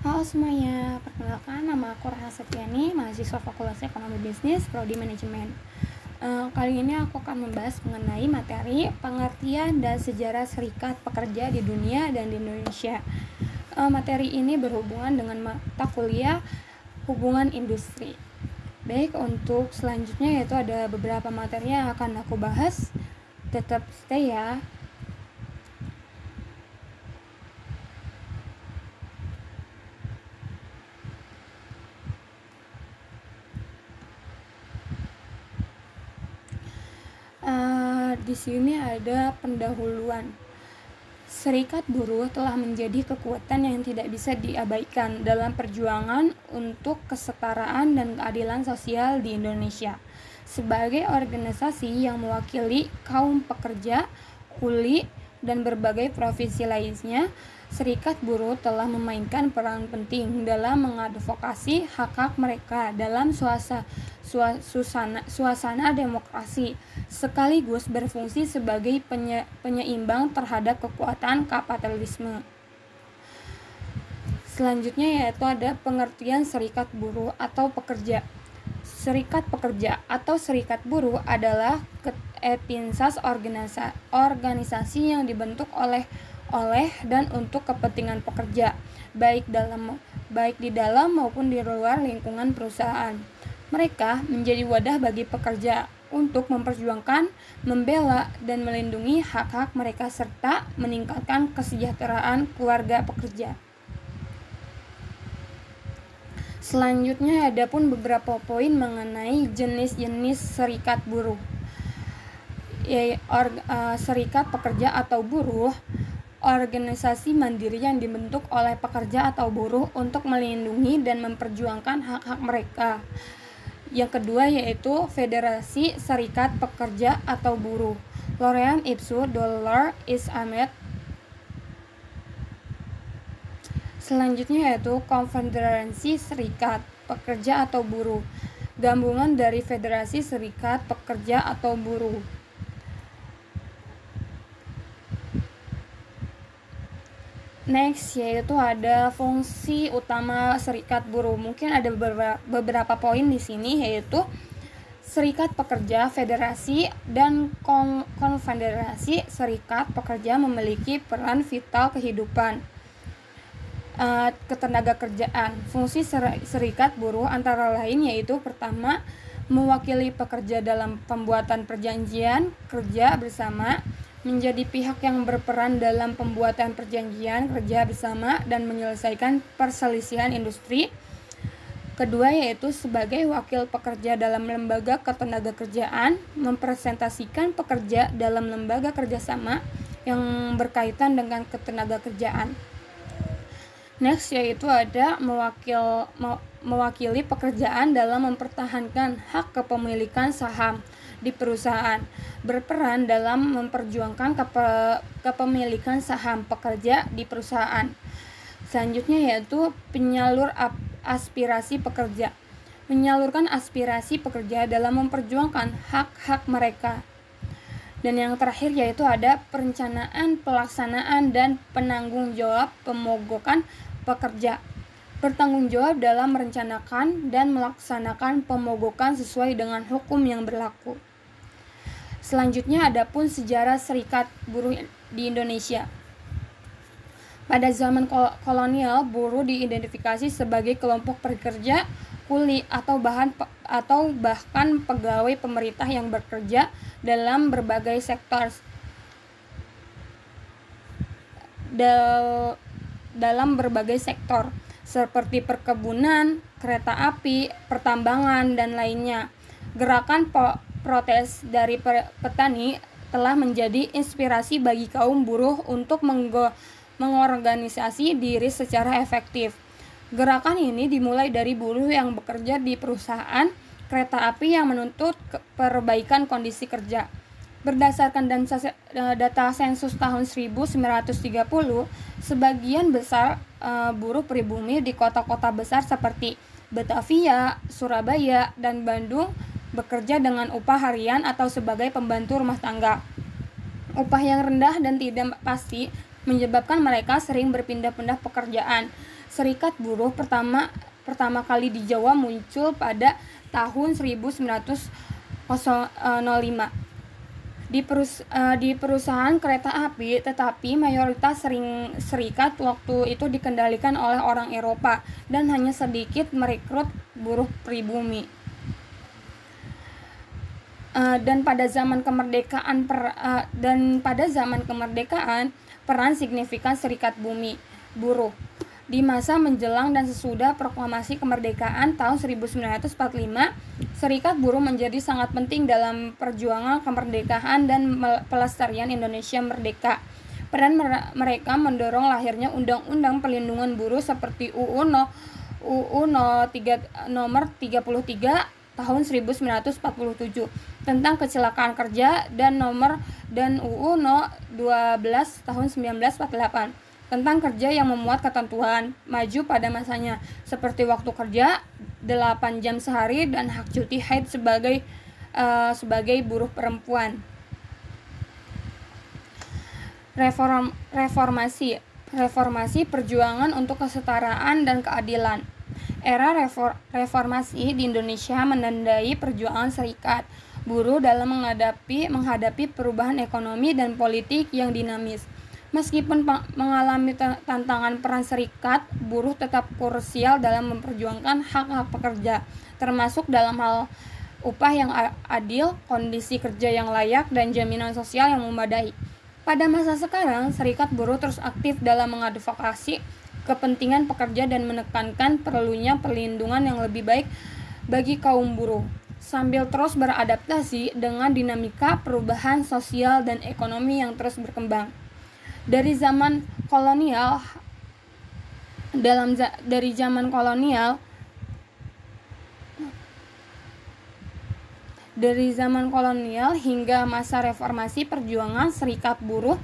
Halo semuanya, perkenalkan nama aku Rahma Septiani, mahasiswa Fakultas Ekonomi Bisnis, Prodi Manajemen. Kali ini aku akan membahas mengenai materi pengertian dan sejarah serikat pekerja di dunia dan di Indonesia. Materi ini berhubungan dengan mata kuliah hubungan industri. Baik, untuk selanjutnya yaitu ada beberapa materi yang akan aku bahas. Tetap stay ya. Di sini ada pendahuluan. Serikat buruh telah menjadi kekuatan yang tidak bisa diabaikan dalam perjuangan untuk kesetaraan dan keadilan sosial di Indonesia. Sebagai organisasi yang mewakili kaum pekerja, kuli, dan berbagai profesi lainnya, Serikat Buruh telah memainkan peran penting dalam mengadvokasi hak-hak mereka dalam suasana demokrasi, sekaligus berfungsi sebagai penyeimbang terhadap kekuatan kapitalisme. Selanjutnya yaitu ada pengertian serikat buruh atau pekerja. Serikat pekerja atau serikat buruh adalah entitas organisasi yang dibentuk oleh dan untuk kepentingan pekerja, baik di dalam maupun di luar lingkungan perusahaan. Mereka menjadi wadah bagi pekerja untuk memperjuangkan, membela, dan melindungi hak-hak mereka serta meningkatkan kesejahteraan keluarga pekerja. Selanjutnya ada pun beberapa poin mengenai jenis-jenis serikat buruh. Serikat pekerja atau buruh, organisasi mandiri yang dibentuk oleh pekerja atau buruh untuk melindungi dan memperjuangkan hak-hak mereka. Yang kedua yaitu Federasi Serikat Pekerja atau Buruh, Lorem Ipsum Dolor is Amet. Selanjutnya yaitu Konfederasi Serikat Pekerja atau Buruh, gabungan dari Federasi Serikat Pekerja atau Buruh. Next yaitu ada fungsi utama serikat buruh. Mungkin ada beberapa poin di sini yaitu serikat pekerja, federasi, dan konfederasi serikat pekerja memiliki peran vital kehidupan ketenaga kerjaan. Fungsi serikat buruh antara lain yaitu pertama, mewakili pekerja dalam pembuatan perjanjian kerja bersama, menjadi pihak yang berperan dalam pembuatan perjanjian kerja bersama dan menyelesaikan perselisihan industri. Kedua yaitu sebagai wakil pekerja dalam lembaga ketenagakerjaan, mempresentasikan pekerja dalam lembaga kerjasama yang berkaitan dengan ketenagakerjaan. Next yaitu ada mewakili pekerjaan dalam mempertahankan hak kepemilikan saham di perusahaan, berperan dalam memperjuangkan kepemilikan saham pekerja di perusahaan. Selanjutnya yaitu penyalur aspirasi pekerja, menyalurkan aspirasi pekerja dalam memperjuangkan hak-hak mereka. Dan yang terakhir yaitu ada perencanaan, pelaksanaan, dan penanggung jawab pemogokan pekerja, bertanggung jawab dalam merencanakan dan melaksanakan pemogokan sesuai dengan hukum yang berlaku. Selanjutnya ada pun sejarah serikat buruh di Indonesia. Pada zaman kolonial, buruh diidentifikasi sebagai kelompok pekerja, kuli, atau bahkan pegawai pemerintah yang bekerja dalam berbagai sektor. Dalam berbagai sektor seperti perkebunan, kereta api, pertambangan, dan lainnya. Gerakan protes dari petani telah menjadi inspirasi bagi kaum buruh untuk mengorganisasi diri secara efektif. Gerakan ini dimulai dari buruh yang bekerja di perusahaan kereta api yang menuntut perbaikan kondisi kerja. Berdasarkan data sensus tahun 1930, sebagian besar buruh pribumi di kota-kota besar seperti Batavia, Surabaya, dan Bandung bekerja dengan upah harian atau sebagai pembantu rumah tangga. Upah yang rendah dan tidak pasti menyebabkan mereka sering berpindah-pindah pekerjaan, Serikat buruh pertama kali di Jawa muncul pada tahun 1905 di perusahaan kereta api, tetapi mayoritas serikat waktu itu dikendalikan oleh orang Eropa dan hanya sedikit merekrut buruh pribumi. Dan pada zaman kemerdekaan peran signifikan serikat buruh di masa menjelang dan sesudah proklamasi kemerdekaan tahun 1945, serikat buruh menjadi sangat penting dalam perjuangan kemerdekaan dan pelestarian Indonesia merdeka. Peran mereka mendorong lahirnya Undang-Undang Perlindungan Buruh seperti UU nomor 33 tahun 1947 tentang kecelakaan kerja dan UU no 12 tahun 1948 tentang kerja yang memuat ketentuan maju pada masanya seperti waktu kerja 8 jam sehari dan hak cuti haid sebagai buruh perempuan. Reformasi perjuangan untuk kesetaraan dan keadilan. Era reformasi di Indonesia menandai perjuangan serikat buruh dalam menghadapi perubahan ekonomi dan politik yang dinamis. Meskipun mengalami tantangan, peran serikat buruh tetap krusial dalam memperjuangkan hak-hak pekerja, termasuk dalam hal upah yang adil, kondisi kerja yang layak, dan jaminan sosial yang memadai. Pada masa sekarang, serikat buruh terus aktif dalam mengadvokasi kepentingan pekerja dan menekankan perlunya perlindungan yang lebih baik bagi kaum buruh, sambil terus beradaptasi dengan dinamika perubahan sosial dan ekonomi yang terus berkembang. Dari zaman kolonial hingga masa reformasi, perjuangan serikat buruh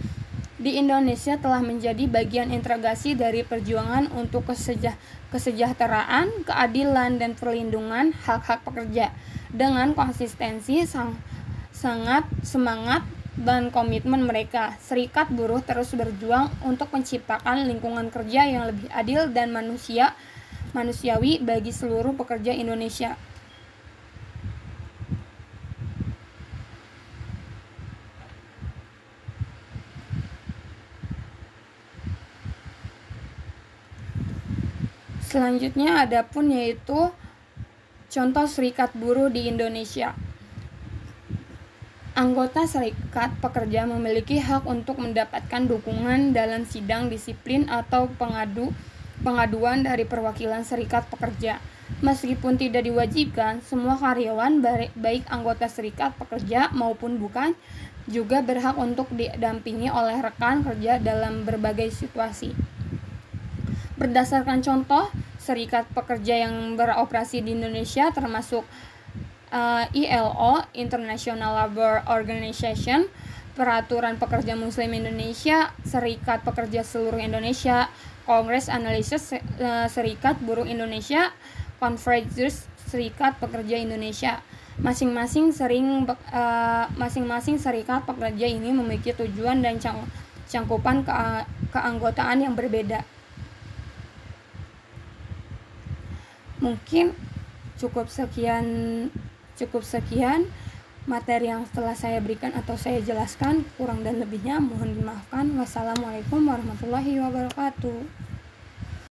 di Indonesia telah menjadi bagian integrasi dari perjuangan untuk kesejahteraan, keadilan, dan perlindungan hak-hak pekerja. Dengan konsistensi, semangat, dan komitmen mereka, serikat buruh terus berjuang untuk menciptakan lingkungan kerja yang lebih adil dan manusiawi bagi seluruh pekerja Indonesia. Selanjutnya adapun yaitu contoh serikat buruh di Indonesia. Anggota serikat pekerja memiliki hak untuk mendapatkan dukungan dalam sidang disiplin atau pengaduan dari perwakilan serikat pekerja. Meskipun tidak diwajibkan, semua karyawan baik anggota serikat pekerja maupun bukan juga berhak untuk didampingi oleh rekan kerja dalam berbagai situasi. Berdasarkan contoh serikat pekerja yang beroperasi di Indonesia termasuk ILO, International Labour Organization, Peraturan Pekerja Muslim Indonesia, Serikat Pekerja Seluruh Indonesia, Kongres Analisis Serikat Buruh Indonesia, Konferensi Serikat Pekerja Indonesia. Masing-masing serikat pekerja ini memiliki tujuan dan cangkupan keanggotaan yang berbeda. Mungkin cukup sekian materi yang telah saya berikan atau saya jelaskan. Kurang dan lebihnya mohon dimaafkan. Wassalamualaikum warahmatullahi wabarakatuh.